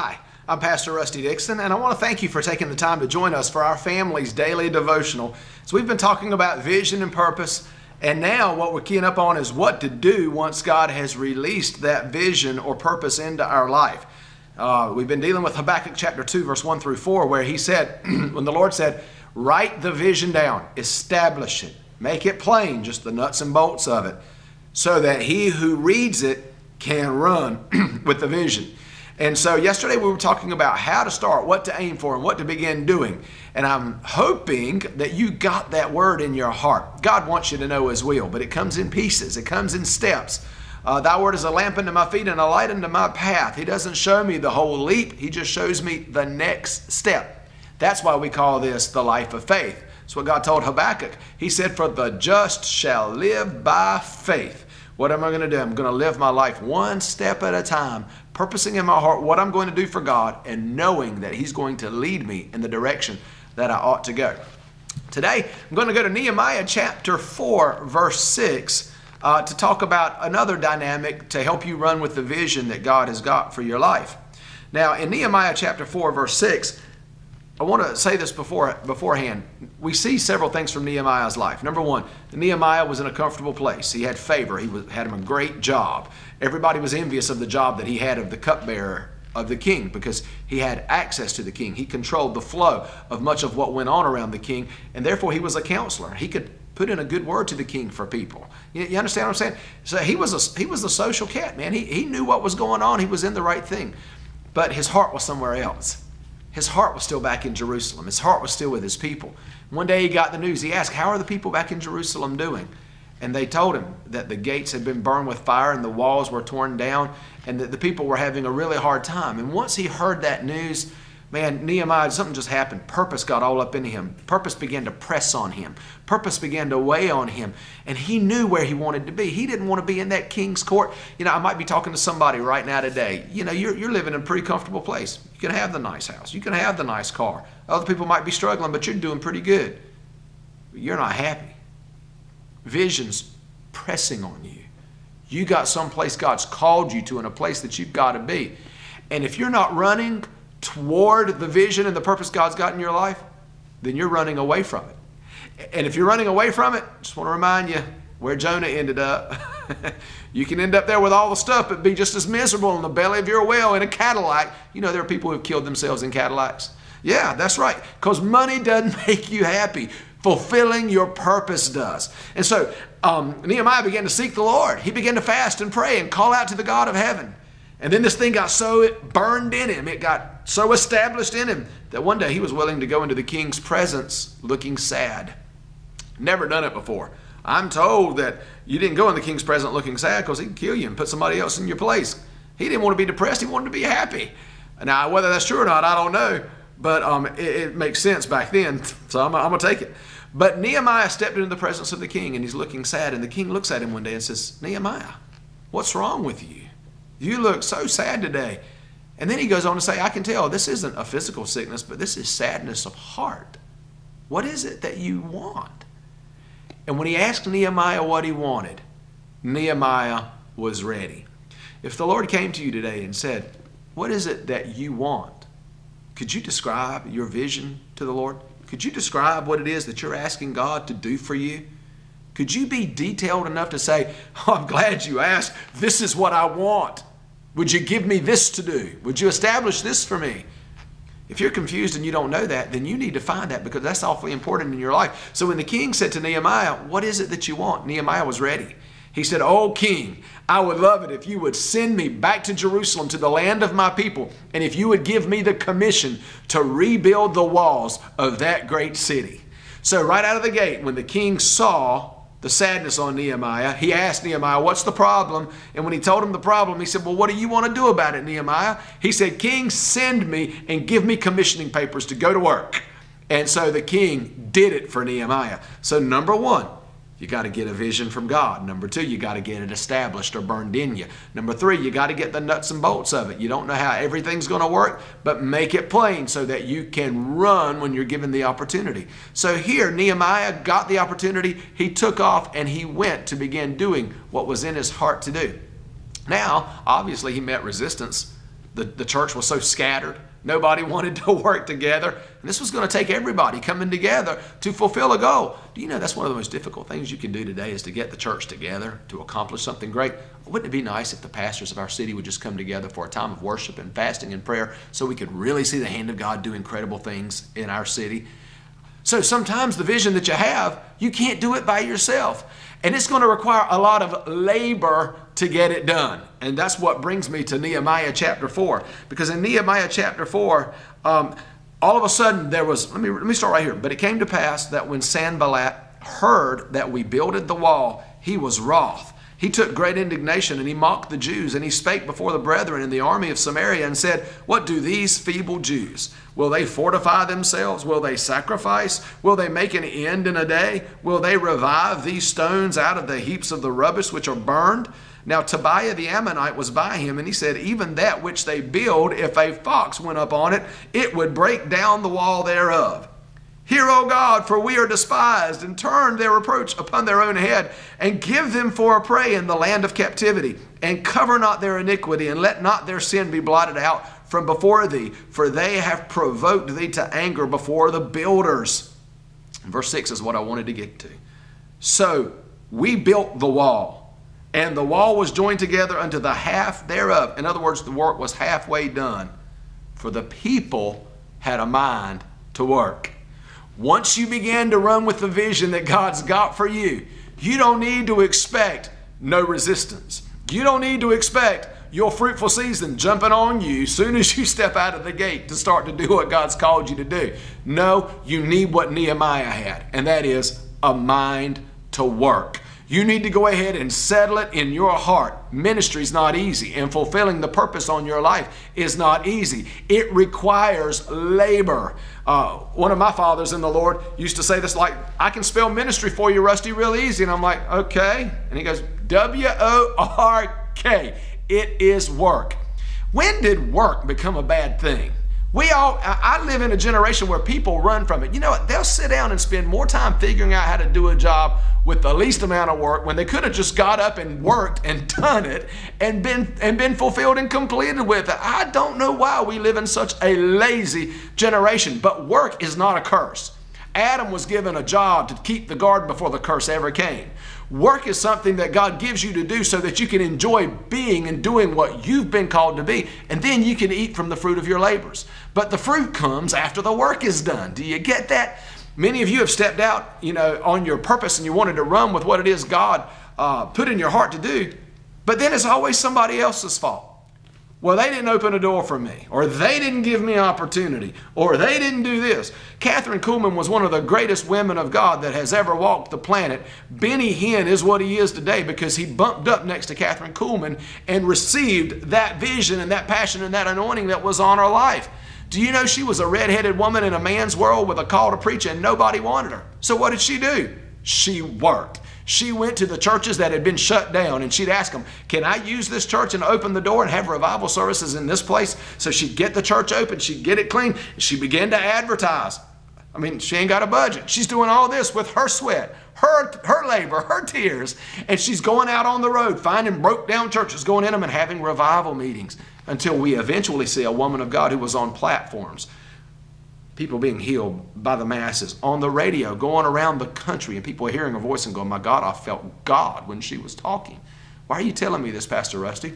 Hi, I'm Pastor Rusty Dixon, and I want to thank you for taking the time to join us for our family's daily devotional. So we've been talking about vision and purpose, and now what we're keying up on is what to do once God has released that vision or purpose into our life. We've been dealing with Habakkuk chapter 2, verse 1 through 4, where he said, when the Lord said, write the vision down, establish it, make it plain, just the nuts and bolts of it, so that he who reads it can run with the vision. And so yesterday we were talking about how to start, what to aim for, and what to begin doing. And I'm hoping that you got that word in your heart. God wants you to know His will, but it comes in pieces. It comes in steps. Thy word is a lamp unto my feet and a light unto my path. He doesn't show me the whole leap. He just shows me the next step. That's why we call this the life of faith. That's what God told Habakkuk. He said, for the just shall live by faith. What am I going to do? I'm going to live my life one step at a time, purposing in my heart what I'm going to do for God and knowing that He's going to lead me in the direction that I ought to go. Today, I'm going to go to Nehemiah chapter 4, verse 6 to talk about another dynamic to help you run with the vision that God has got for your life. Now, in Nehemiah chapter 4, verse 6, I want to say this beforehand. We see several things from Nehemiah's life. Number one, Nehemiah was in a comfortable place. He had favor. He had him a great job. Everybody was envious of the job that he had of the cupbearer of the king because he had access to the king. He controlled the flow of much of what went on around the king, and therefore he was a counselor. He could put in a good word to the king for people. You understand what I'm saying? So he was a social cat, man. He knew what was going on. He was in the right thing. But his heart was somewhere else. His heart was still back in Jerusalem. His heart was still with his people. One day he got the news. He asked, how are the people back in Jerusalem doing? And they told him that the gates had been burned with fire and the walls were torn down and that the people were having a really hard time. And once he heard that news, man, Nehemiah, something just happened. Purpose got all up in him. Purpose began to press on him. Purpose began to weigh on him. And he knew where he wanted to be. He didn't want to be in that king's court. You know, I might be talking to somebody right now today. You know, you're living in a pretty comfortable place. You can have the nice house. You can have the nice car. Other people might be struggling, but you're doing pretty good. But you're not happy. Vision's pressing on you. You got someplace God's called you to and a place that you've got to be. And if you're not running toward the vision and the purpose God's got in your life, then you're running away from it. And if you're running away from it, just want to remind you where Jonah ended up. You can end up there with all the stuff, but be just as miserable in the belly of your whale in a Cadillac. You know there are people who have killed themselves in Cadillacs. Yeah, that's right. Because money doesn't make you happy. Fulfilling your purpose does. And so Nehemiah began to seek the Lord. He began to fast and pray and call out to the God of heaven. And then this thing got so burned in him, it got so established in him that one day he was willing to go into the king's presence looking sad. Never done it before. I'm told that you didn't go in the king's presence looking sad because he'd kill you and put somebody else in your place. He didn't want to be depressed. He wanted to be happy. Now, whether that's true or not, I don't know. But it makes sense back then, so I'm going to take it. But Nehemiah stepped into the presence of the king, and he's looking sad. And the king looks at him one day and says, Nehemiah, what's wrong with you? You look so sad today. And then he goes on to say, I can tell this isn't a physical sickness, but this is sadness of heart. What is it that you want? And when he asked Nehemiah what he wanted, Nehemiah was ready. If the Lord came to you today and said, what is it that you want? Could you describe your vision to the Lord? Could you describe what it is that you're asking God to do for you? Could you be detailed enough to say, oh, I'm glad you asked. This is what I want. Would you give me this to do? Would you establish this for me? If you're confused and you don't know that, then you need to find that because that's awfully important in your life. So when the king said to Nehemiah, what is it that you want? Nehemiah was ready. He said, oh, king, I would love it if you would send me back to Jerusalem, to the land of my people, and if you would give me the commission to rebuild the walls of that great city. So right out of the gate, when the king saw the sadness on Nehemiah, he asked Nehemiah, what's the problem? And when he told him the problem, he said, well, what do you want to do about it, Nehemiah? He said, king, send me and give me commissioning papers to go to work. And so the king did it for Nehemiah. So number one, you got to get a vision from God. Number two, you got to get it established or burned in you. Number three, you got to get the nuts and bolts of it. You don't know how everything's going to work, but make it plain so that you can run when you're given the opportunity. So here, Nehemiah got the opportunity. He took off and he went to begin doing what was in his heart to do. Now, obviously, he met resistance. The church was so scattered. Nobody wanted to work together. And this was going to take everybody coming together to fulfill a goal. Do you know that's one of the most difficult things you can do today is to get the church together to accomplish something great? Wouldn't it be nice if the pastors of our city would just come together for a time of worship and fasting and prayer so we could really see the hand of God do incredible things in our city? So sometimes the vision that you have, you can't do it by yourself. And it's going to require a lot of labor to get it done. And that's what brings me to Nehemiah chapter 4. Because in Nehemiah chapter 4, all of a sudden there was, let me start right here. But it came to pass that when Sanballat heard that we builded the wall, he was wroth. He took great indignation, and he mocked the Jews, and he spake before the brethren in the army of Samaria and said, what do these feeble Jews? Will they fortify themselves? Will they sacrifice? Will they make an end in a day? Will they revive these stones out of the heaps of the rubbish which are burned? Now Tobiah the Ammonite was by him, and he said, even that which they build, if a fox went up on it, it would break down the wall thereof. Hear, O God, for we are despised, and turn their reproach upon their own head, and give them for a prey in the land of captivity, and cover not their iniquity, and let not their sin be blotted out from before thee, for they have provoked thee to anger before the builders. And verse 6 is what I wanted to get to. So we built the wall, and the wall was joined together unto the half thereof. In other words, the work was halfway done, for the people had a mind to work. Once you begin to run with the vision that God's got for you, you don't need to expect no resistance. You don't need to expect your fruitful season jumping on you as soon as you step out of the gate to start to do what God's called you to do. No, you need what Nehemiah had, and that is a mind to work. You need to go ahead and settle it in your heart. Ministry is not easy, and fulfilling the purpose on your life is not easy. It requires labor. One of my fathers in the Lord used to say this, like, I can spell ministry for you, Rusty, real easy. And I'm like, okay. And he goes, W-O-R-K. It is work. When did work become a bad thing? I live in a generation where people run from it. You know what? They'll sit down and spend more time figuring out how to do a job with the least amount of work when they could have just got up and worked and done it and been fulfilled and completed with it. I don't know why we live in such a lazy generation, but work is not a curse. Adam was given a job to keep the garden before the curse ever came. Work is something that God gives you to do so that you can enjoy being and doing what you've been called to be, and then you can eat from the fruit of your labors. But the fruit comes after the work is done. Do you get that? Many of you have stepped out, on your purpose, and you wanted to run with what it is God put in your heart to do, but then it's always somebody else's fault. Well, they didn't open a door for me, or they didn't give me opportunity, or they didn't do this. Catherine Kuhlman was one of the greatest women of God that has ever walked the planet. Benny Hinn is what he is today because he bumped up next to Catherine Kuhlman and received that vision and that passion and that anointing that was on her life. Do you know she was a red-headed woman in a man's world with a call to preach, and nobody wanted her? So what did she do? She worked. She went to the churches that had been shut down, and she'd ask them, can I use this church and open the door and have revival services in this place? So she'd get the church open, she'd get it clean, and she began to advertise. I mean, she ain't got a budget. She's doing all this with her sweat, her labor, her tears, and she's going out on the road, finding broke down churches, going in them and having revival meetings until we eventually see a woman of God who was on platforms. People being healed by the masses, on the radio, going around the country, and people are hearing her voice and going, my God, I felt God when she was talking. Why are you telling me this, Pastor Rusty?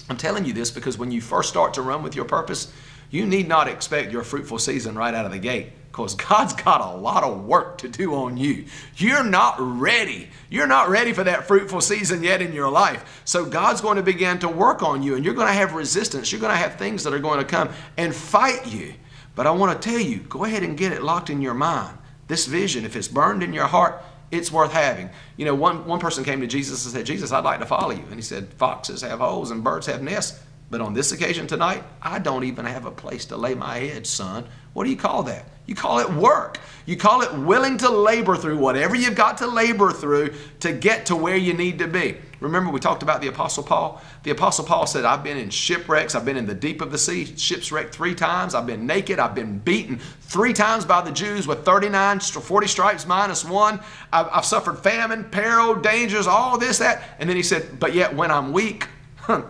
I'm telling you this because when you first start to run with your purpose, you need not expect your fruitful season right out of the gate, because God's got a lot of work to do on you. You're not ready. You're not ready for that fruitful season yet in your life. So God's going to begin to work on you, and you're going to have resistance. You're going to have things that are going to come and fight you. But I want to tell you, go ahead and get it locked in your mind. This vision, if it's burned in your heart, it's worth having. One person came to Jesus and said, Jesus, I'd like to follow you. And he said, foxes have holes and birds have nests. But on this occasion tonight, I don't even have a place to lay my head, son. What do you call that? You call it work. You call it willing to labor through whatever you've got to labor through to get to where you need to be. Remember, we talked about the Apostle Paul? The Apostle Paul said, I've been in shipwrecks. I've been in the deep of the sea, shipwrecked 3 times. I've been naked. I've been beaten 3 times by the Jews with 40 stripes minus 1. I've suffered famine, peril, dangers, all this, that. And then he said, but yet when I'm weak,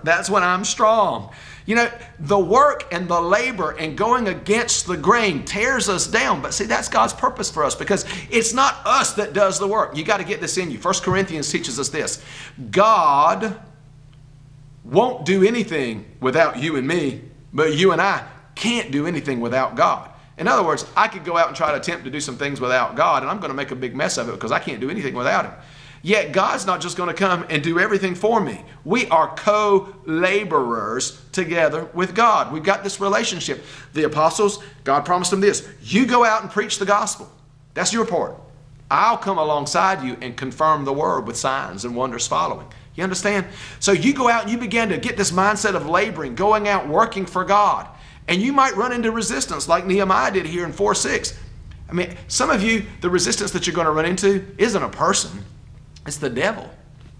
that's when I'm strong. You know, the work and the labor and going against the grain tears us down. But see, that's God's purpose for us, because it's not us that does the work. You got to get this in you. 1 Corinthians teaches us this. God won't do anything without you and me, but you and I can't do anything without God. In other words, I could go out and try to attempt to do some things without God, and I'm going to make a big mess of it because I can't do anything without Him. Yet God's not just going to come and do everything for me. We are co-laborers together with God. We've got this relationship. The apostles, God promised them this. You go out and preach the gospel. That's your part. I'll come alongside you and confirm the word with signs and wonders following. You understand? So you go out and you begin to get this mindset of laboring, going out, working for God. And you might run into resistance like Nehemiah did here in 4:6. I mean, some of you, the resistance that you're going to run into isn't a person. It's the devil.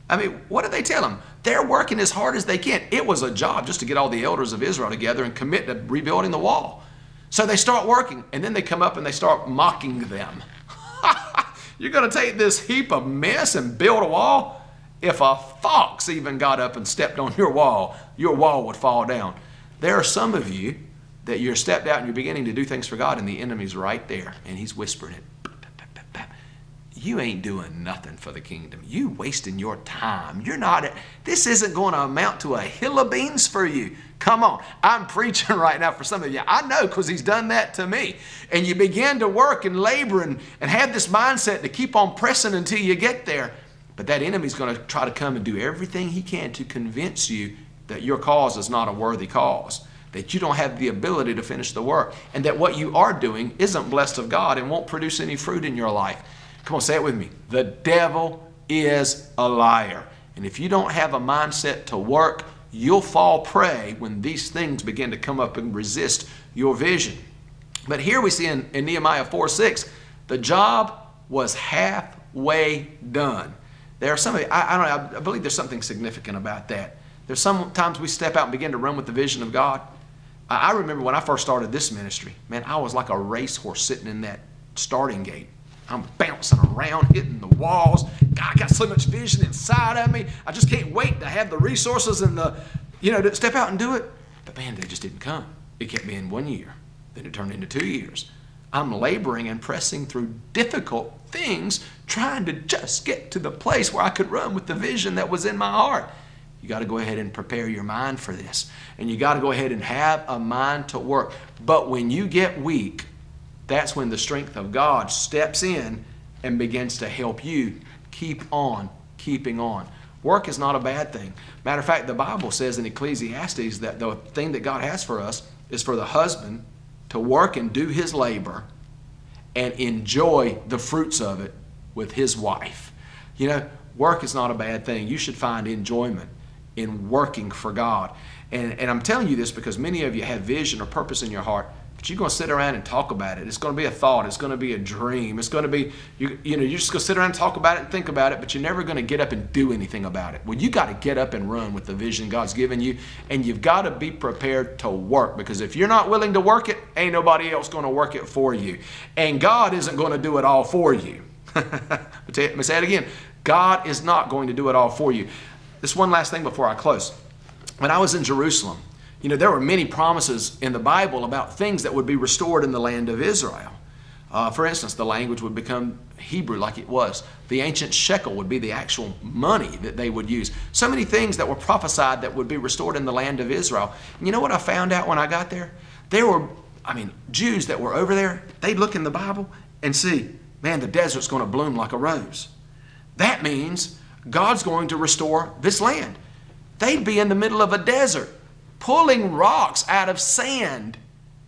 I mean, what did they tell them? They're working as hard as they can. It was a job just to get all the elders of Israel together and commit to rebuilding the wall. So they start working, and then they come up and they start mocking them. You're going to take this heap of mess and build a wall? If a fox even got up and stepped on your wall would fall down. There are some of you that you're stepped out and you're beginning to do things for God, and the enemy's right there, and he's whispering it. You ain't doing nothing for the kingdom. You wasting your time. This isn't going to amount to a hill of beans for you. Come on. I'm preaching right now for some of you. I know, because he's done that to me. And you begin to work and labor and have this mindset to keep on pressing until you get there. But that enemy's going to try to come and do everything he can to convince you that your cause is not a worthy cause, that you don't have the ability to finish the work, and that what you are doing isn't blessed of God and won't produce any fruit in your life. Come on, say it with me. The devil is a liar. And if you don't have a mindset to work, you'll fall prey when these things begin to come up and resist your vision. But here we see in Nehemiah 4:6, the job was halfway done. There are some of you, I believe there's something significant about that. There's sometimes we step out and begin to run with the vision of God. I remember when I first started this ministry, man, I was like a racehorse sitting in that starting gate. I'm bouncing around, hitting the walls. God, I got so much vision inside of me. I just can't wait to have the resources and to step out and do it. But man, they just didn't come. It kept being 1 year. Then it turned into 2 years. I'm laboring and pressing through difficult things, trying to just get to the place where I could run with the vision that was in my heart. You got to go ahead and prepare your mind for this. And you got to go ahead and have a mind to work. But when you get weak, that's when the strength of God steps in and begins to help you keep on keeping on. Work is not a bad thing. Matter of fact, the Bible says in Ecclesiastes that the thing that God has for us is for the husband to work and do his labor and enjoy the fruits of it with his wife. You know, work is not a bad thing. You should find enjoyment in working for God. And I'm telling you this because many of you have vision or purpose in your heart, but you're going to sit around and talk about it. It's going to be a thought. It's going to be a dream. It's going to be, you're just going to sit around and talk about it and think about it, but you're never going to get up and do anything about it. Well, you got to get up and run with the vision God's given you, and you've got to be prepared to work, because if you're not willing to work it, ain't nobody else going to work it for you. And God isn't going to do it all for you. Let me say it again. God is not going to do it all for you. This one last thing before I close. When I was in Jerusalem, there were many promises in the Bible about things that would be restored in the land of Israel. For instance, the language would become Hebrew like it was. The ancient shekel would be the actual money that they would use. So many things that were prophesied that would be restored in the land of Israel. And you know what I found out when I got there? There were, Jews that were over there, they'd look in the Bible and see, man, the desert's going to bloom like a rose. That means God's going to restore this land. They'd be in the middle of a desert, pulling rocks out of sand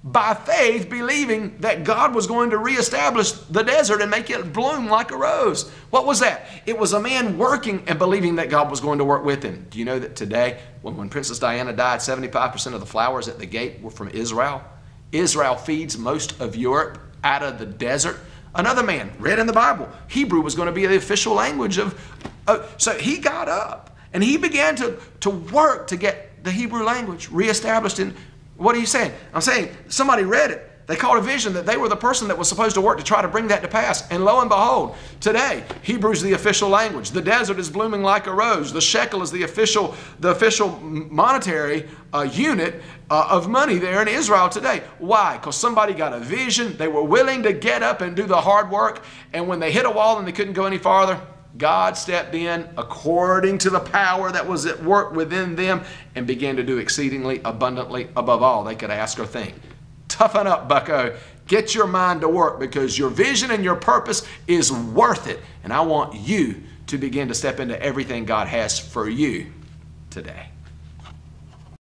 by faith, believing that God was going to reestablish the desert and make it bloom like a rose. What was that? It was a man working and believing that God was going to work with him. Do you know that today, when Princess Diana died, 75% of the flowers at the gate were from Israel? Israel feeds most of Europe out of the desert. Another man read in the Bible, Hebrew was going to be the official language of, so he got up and he began to work to get the Hebrew language reestablished. In what are you saying? I'm saying somebody read it. They called a vision that they were the person that was supposed to work to try to bring that to pass. And lo and behold, today, Hebrew's the official language. The desert is blooming like a rose. The shekel is the official monetary unit of money there in Israel today. Why? Because somebody got a vision. They were willing to get up and do the hard work. And when they hit a wall and they couldn't go any farther, God stepped in according to the power that was at work within them and began to do exceedingly abundantly above all they could ask or think. Toughen up, bucko. Get your mind to work, because your vision and your purpose is worth it. And I want you to begin to step into everything God has for you today.